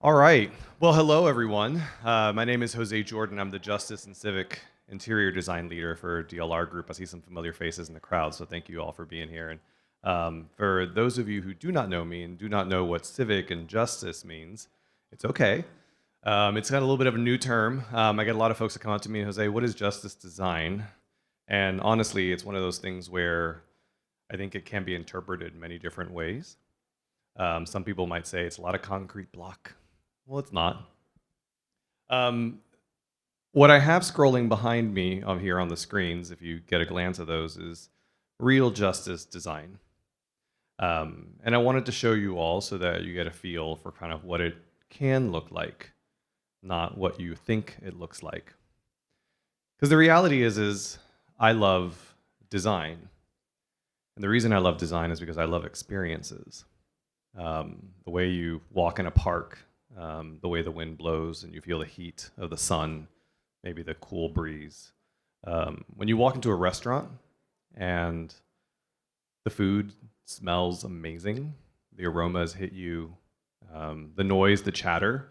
All right. Well, hello, everyone. My name is Jose Jordan. I'm the Justice and Civic Interior Design Leader for DLR Group. I see some familiar faces in the crowd, so thank you all for being here. And for those of you who do not know me and do not know what civic and justice means, it's okay. It's got a little bit of a new term. I get a lot of folks that come up to me and Jose, what is justice design? And honestly, it's one of those things where I think it can be interpreted many different ways. Some people might say it's a lot of concrete block. Well, it's not. What I have scrolling behind me here on the screens, if you get a glance at those, is real justice design. And I wanted to show you all so that you get a feel for kind of what it can look like, not what you think it looks like. Because the reality is I love design. And the reason I love design is because I love experiences. The way you walk in a park, the way the wind blows and you feel the heat of the sun, maybe the cool breeze. When you walk into a restaurant and the food smells amazing, the aromas hit you, the noise, the chatter,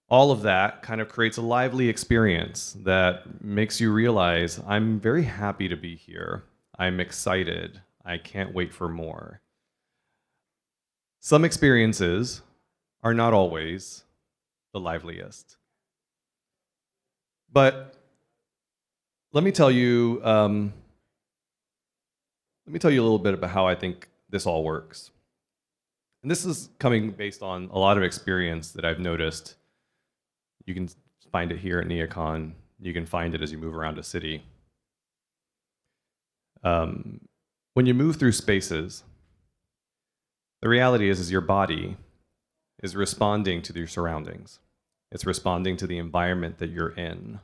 all of that kind of creates a lively experience that makes you realize, I'm very happy to be here. I'm excited. I can't wait for more. Some experiences are not always the liveliest. But let me tell you a little bit about how I think this all works. And this is coming based on a lot of experience that I've noticed. You can find it here at NeoCon. You can find it as you move around a city. When you move through spaces, the reality is your body is responding to your surroundings. It's responding to the environment that you're in.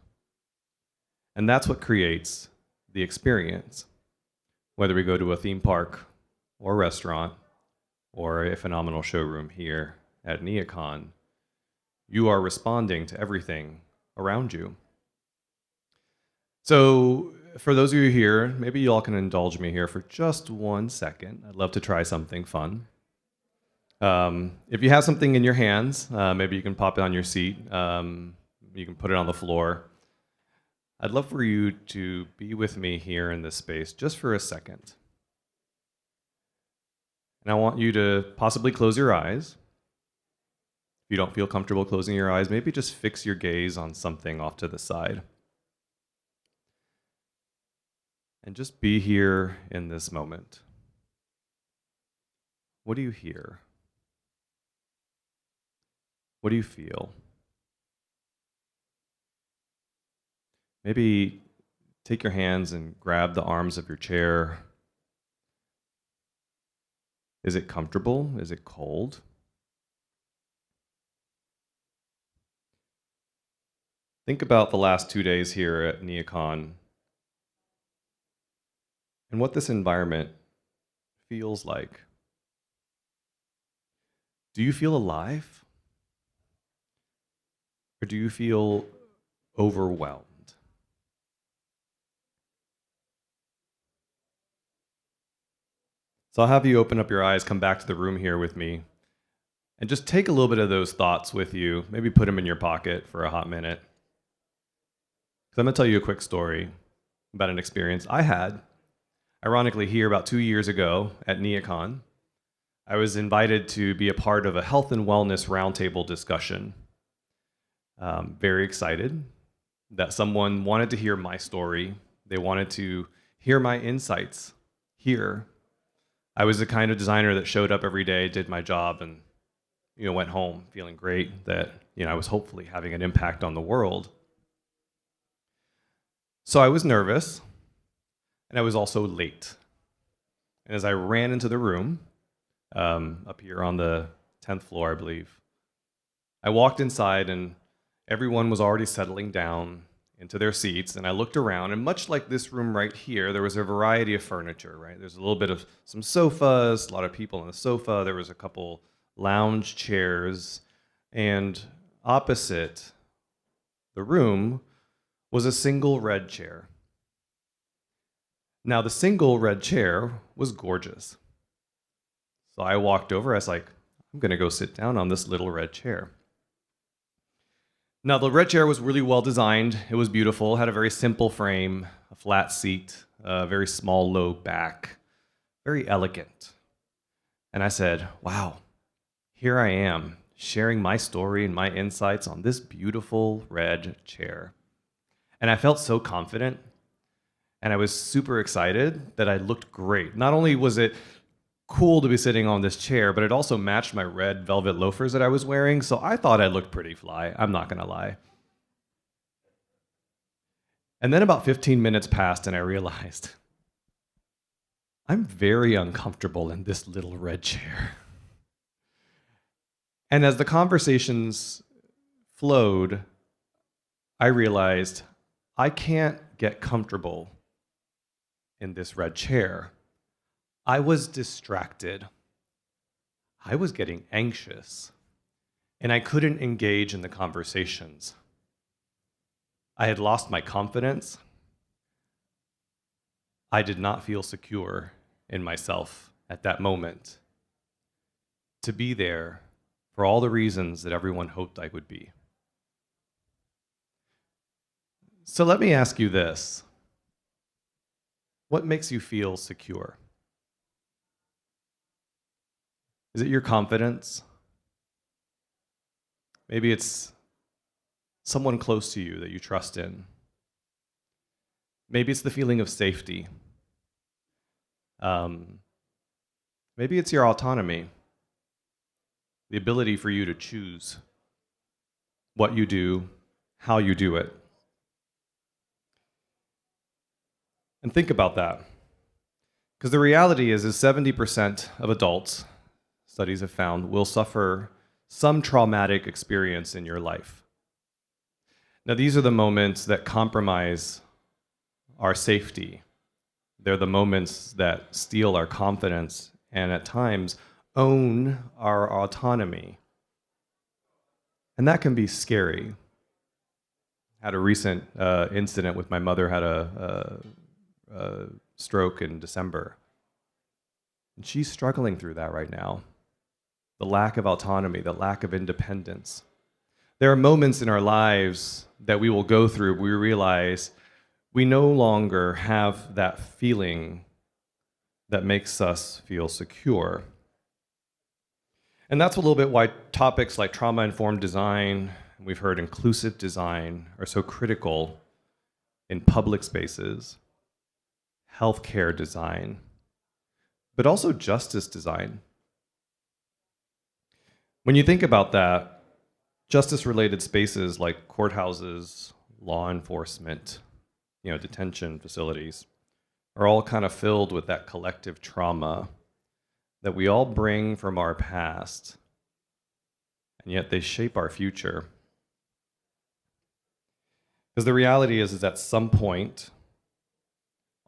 And that's what creates the experience. Whether we go to a theme park or restaurant or a phenomenal showroom here at NeoCon, you are responding to everything around you. So for those of you here, maybe you all can indulge me here for just 1 second. I'd love to try something fun. If you have something in your hands, maybe you can pop it on your seat. You can put it on the floor. I'd love for you to be with me here in this space just for a second. And I want you to possibly close your eyes. If you don't feel comfortable closing your eyes, maybe just fix your gaze on something off to the side. And just be here in this moment. What do you hear? What do you feel? Maybe take your hands and grab the arms of your chair. Is it comfortable? Is it cold? Think about the last 2 days here at NeoCon and what this environment feels like. Do you feel alive? Or do you feel overwhelmed? So I'll have you open up your eyes, come back to the room here with me, and just take a little bit of those thoughts with you. Maybe put them in your pocket for a hot minute. Because I'm going to tell you a quick story about an experience I had, ironically, here about 2 years ago at NeoCon. I was invited to be a part of a health and wellness roundtable discussion. Very excited that someone wanted to hear my story. They wanted to hear my insights here. I was the kind of designer that showed up every day, did my job, and went home feeling great that I was hopefully having an impact on the world. So I was nervous, and I was also late. And as I ran into the room, up here on the 10th floor, I believe, I walked inside and everyone was already settling down into their seats, and I looked around, and much like this room right here, there was a variety of furniture, right? There's a little bit of some sofas, a lot of people on the sofa, there was a couple lounge chairs, and opposite the room was a single red chair. Now, the single red chair was gorgeous. So I walked over, I was like, I'm gonna go sit down on this little red chair. Now, the red chair was really well designed. It was beautiful, had a very simple frame, a flat seat, a very small low back, very elegant. And I said, wow, here I am, sharing my story and my insights on this beautiful red chair. And I felt so confident, and I was super excited that I looked great. Not only was it cool to be sitting on this chair, but it also matched my red velvet loafers that I was wearing, so I thought I looked pretty fly, I'm not gonna lie. And then about 15 minutes passed and I realized, I'm very uncomfortable in this little red chair. And as the conversations flowed, I realized I can't get comfortable in this red chair. I was distracted. I was getting anxious, and I couldn't engage in the conversations. I had lost my confidence. I did not feel secure in myself at that moment to be there for all the reasons that everyone hoped I would be. So let me ask you this. What makes you feel secure? Is it your confidence? Maybe it's someone close to you that you trust in. Maybe it's the feeling of safety. Maybe it's your autonomy, the ability for you to choose what you do, how you do it. And think about that. Because the reality is 70% of adults, studies have found, will suffer some traumatic experience in your life. Now, these are the moments that compromise our safety. They're the moments that steal our confidence and at times own our autonomy. And that can be scary. I had a recent incident with my mother, had a stroke in December. And she's struggling through that right now. The lack of autonomy, the lack of independence. There are moments in our lives that we will go through where we realize we no longer have that feeling that makes us feel secure. And that's a little bit why topics like trauma-informed design, and we've heard inclusive design, are so critical in public spaces, healthcare design, but also justice design. When you think about that, justice-related spaces like courthouses, law enforcement, detention facilities, are all kind of filled with that collective trauma that we all bring from our past, and yet they shape our future. Because the reality is at some point,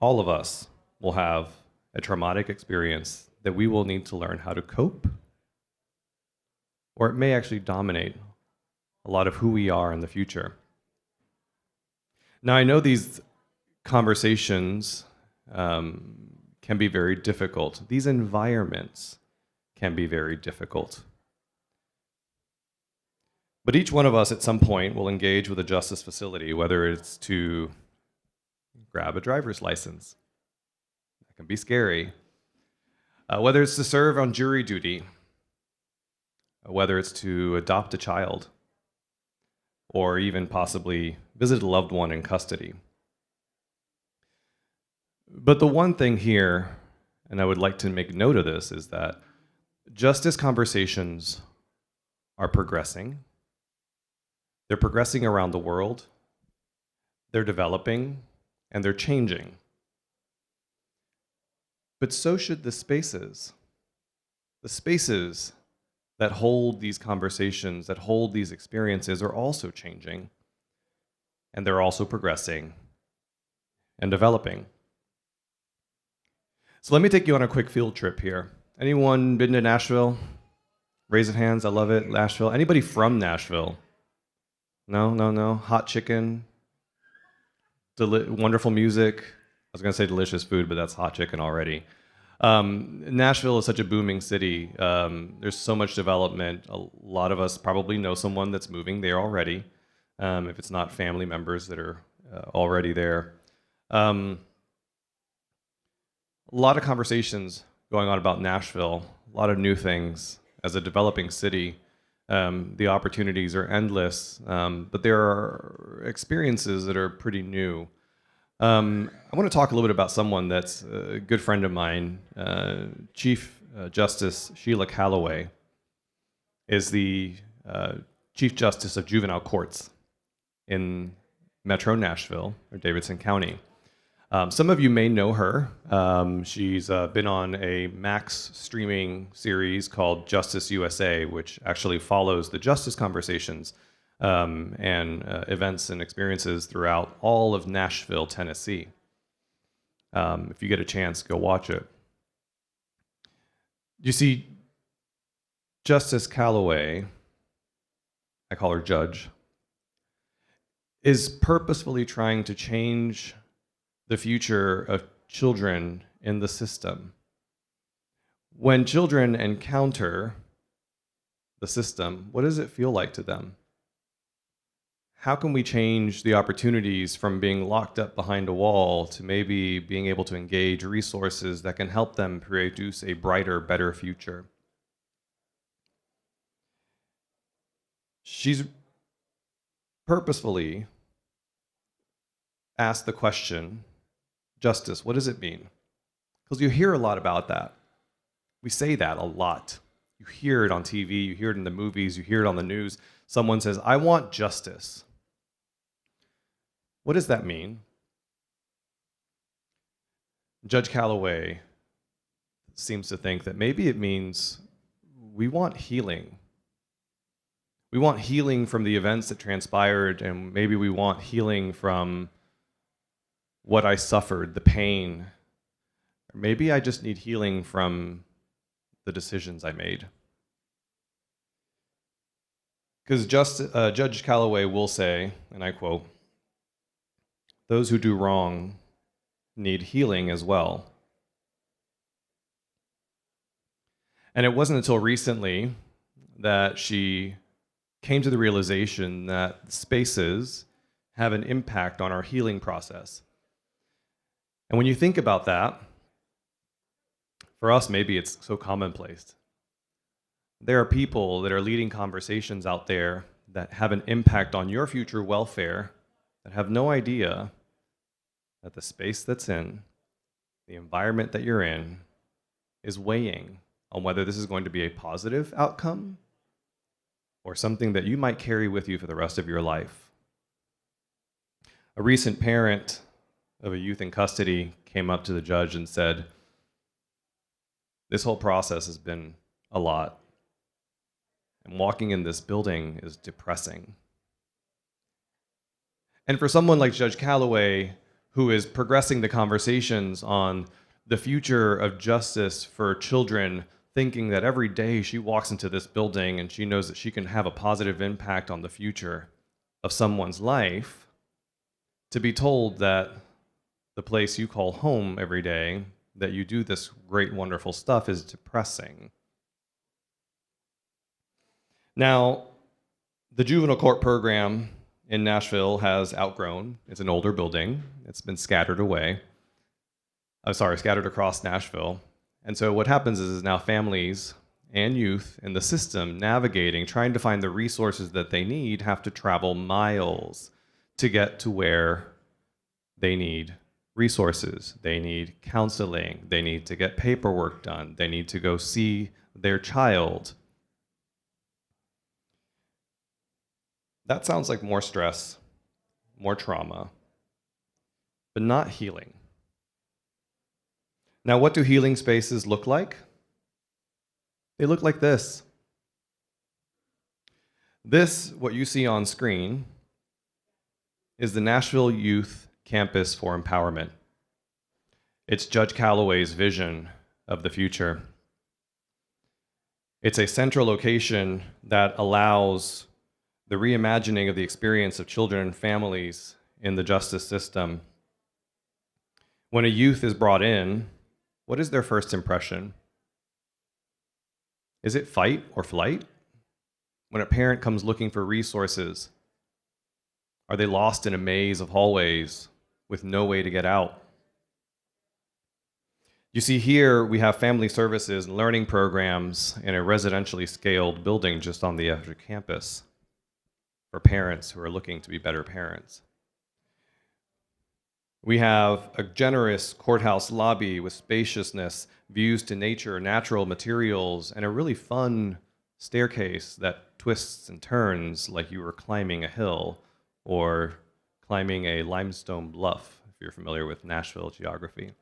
all of us will have a traumatic experience that we will need to learn how to cope, or it may actually dominate a lot of who we are in the future. Now, I know these conversations can be very difficult. These environments can be very difficult. But each one of us at some point will engage with a justice facility, whether it's to grab a driver's license. That can be scary. Whether it's to serve on jury duty, whether it's to adopt a child, or even possibly visit a loved one in custody. But the one thing here, and I would like to make note of this, is that justice conversations are progressing. They're progressing around the world. They're developing, and they're changing. But so should the spaces. The spaces that hold these conversations, that hold these experiences, are also changing. And they're also progressing and developing. So let me take you on a quick field trip here. Anyone been to Nashville? Raise of hands, I love it, Nashville. Anybody from Nashville? No. Hot chicken, wonderful music. I was gonna say delicious food, but that's hot chicken already. Nashville is such a booming city. There's so much development. A lot of us probably know someone that's moving there already. if it's not family members that are already there. A lot of conversations going on about Nashville, a lot of new things. As a developing city, the opportunities are endless, but there are experiences that are pretty new. I want to talk a little bit about someone that's a good friend of mine. Chief Justice Sheila Calloway is the Chief Justice of Juvenile Courts in Metro Nashville, or Davidson County. Some of you may know her. She's been on a Max streaming series called Justice USA, which actually follows the justice conversations and events and experiences throughout all of Nashville, Tennessee. If you get a chance, go watch it. You see, Justice Calloway, I call her Judge, is purposefully trying to change the future of children in the system. When children encounter the system, what does it feel like to them? How can we change the opportunities from being locked up behind a wall to maybe being able to engage resources that can help them produce a brighter, better future? She's purposefully asked the question, justice, what does it mean? Because you hear a lot about that. We say that a lot. You hear it on TV, you hear it in the movies, you hear it on the news. Someone says, I want justice. What does that mean? Judge Calloway seems to think that maybe it means we want healing. We want healing from the events that transpired, and maybe we want healing from what I suffered, the pain. Or maybe I just need healing from the decisions I made. Because Judge Calloway will say, and I quote, those who do wrong need healing as well. And it wasn't until recently that she came to the realization that spaces have an impact on our healing process. And when you think about that, for us, maybe it's so commonplace. There are people that are leading conversations out there that have an impact on your future welfare that have no idea that the space that's in, the environment that you're in, is weighing on whether this is going to be a positive outcome or something that you might carry with you for the rest of your life. A recent parent of a youth in custody came up to the judge and said, this whole process has been a lot, and walking in this building is depressing. And for someone like Judge Calloway, who is progressing the conversations on the future of justice for children, thinking that every day she walks into this building and she knows that she can have a positive impact on the future of someone's life, to be told that the place you call home every day, that you do this great, wonderful stuff, is depressing. Now, the juvenile court program in Nashville has outgrown. It's an older building. It's been scattered across Nashville. And so what happens is now families and youth in the system navigating, trying to find the resources that they need, have to travel miles to get to where they need resources. They need counseling. They need to get paperwork done. They need to go see their child. That sounds like more stress, more trauma, but not healing. Now, what do healing spaces look like? They look like this. This, what you see on screen, is the Nashville Youth Campus for Empowerment. It's Judge Calloway's vision of the future. It's a central location that allows the reimagining of the experience of children and families in the justice system. When a youth is brought in, what is their first impression? Is it fight or flight? When a parent comes looking for resources, Are they lost in a maze of hallways with no way to get out? You see here, we have family services and learning programs in a residentially scaled building just on the edge of campus for parents who are looking to be better parents. We have a generous courthouse lobby with spaciousness, views to nature, natural materials, and a really fun staircase that twists and turns like you were climbing a hill or climbing a limestone bluff, if you're familiar with Nashville geography.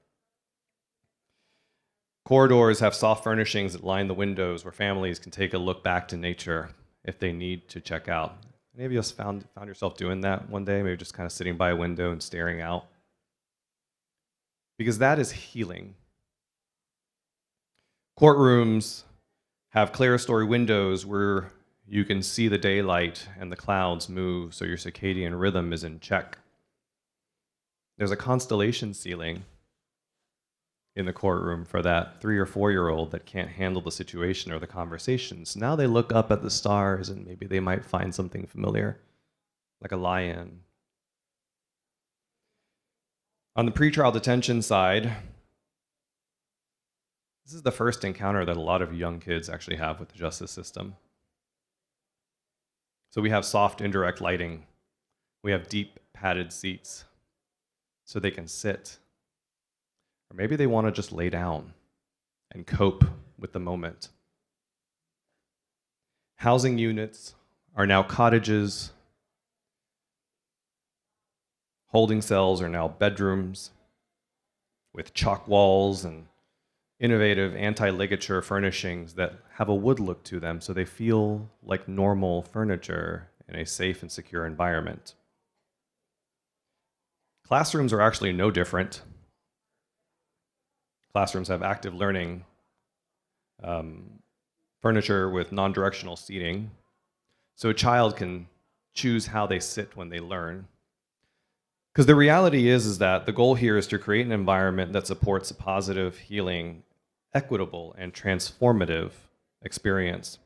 Corridors have soft furnishings that line the windows where families can take a look back to nature if they need to check out. Any of you found yourself doing that one day, maybe just kind of sitting by a window and staring out? Because that is healing. Courtrooms have clerestory windows where you can see the daylight and the clouds move so your circadian rhythm is in check. There's a constellation ceiling in the courtroom for that 3 or 4-year-old that can't handle the situation or the conversations. Now they look up at the stars and maybe they might find something familiar, like a lion. On the pretrial detention side, this is the first encounter that a lot of young kids actually have with the justice system. So we have soft indirect lighting. We have deep padded seats so they can sit. Or maybe they want to just lay down and cope with the moment. Housing units are now cottages. Holding cells are now bedrooms with chalk walls and innovative anti-ligature furnishings that have a wood look to them so they feel like normal furniture in a safe and secure environment. Classrooms are actually no different. Classrooms have active learning, furniture with non-directional seating, so a child can choose how they sit when they learn. Because the reality is that the goal here is to create an environment that supports a positive, healing, equitable, and transformative experience.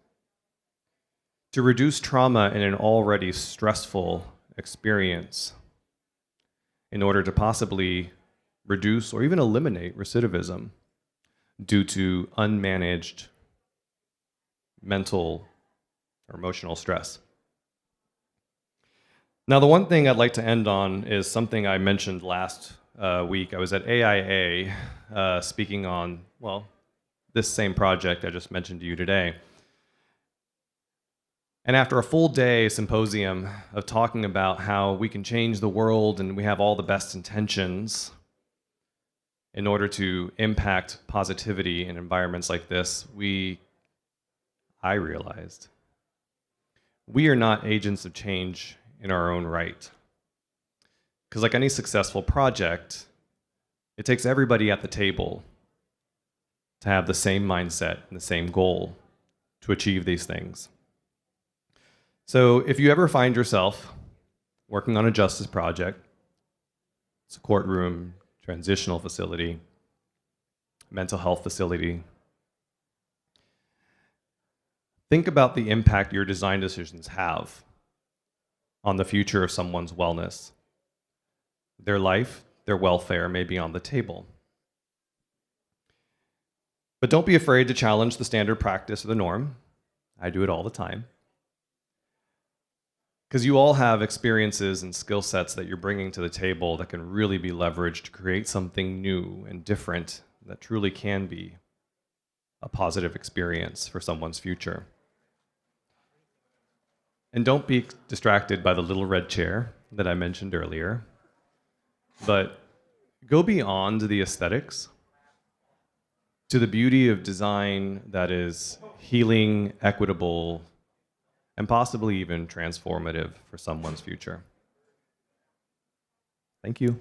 To reduce trauma in an already stressful experience in order to possibly reduce or even eliminate recidivism due to unmanaged mental or emotional stress. Now, the one thing I'd like to end on is something I mentioned last week. I was at AIA speaking on, well, this same project I just mentioned to you today. And after a full day symposium of talking about how we can change the world and we have all the best intentions in order to impact positivity in environments like this, I realized we are not agents of change in our own right. Because like any successful project, it takes everybody at the table to have the same mindset and the same goal to achieve these things. So if you ever find yourself working on a justice project, it's a courtroom, transitional facility, mental health facility, think about the impact your design decisions have on the future of someone's wellness. Their life, their welfare may be on the table. But don't be afraid to challenge the standard practice or the norm. I do it all the time. Because you all have experiences and skill sets that you're bringing to the table that can really be leveraged to create something new and different that truly can be a positive experience for someone's future. And don't be distracted by the little red chair that I mentioned earlier, but go beyond the aesthetics to the beauty of design that is healing, equitable, and possibly even transformative for someone's future. Thank you.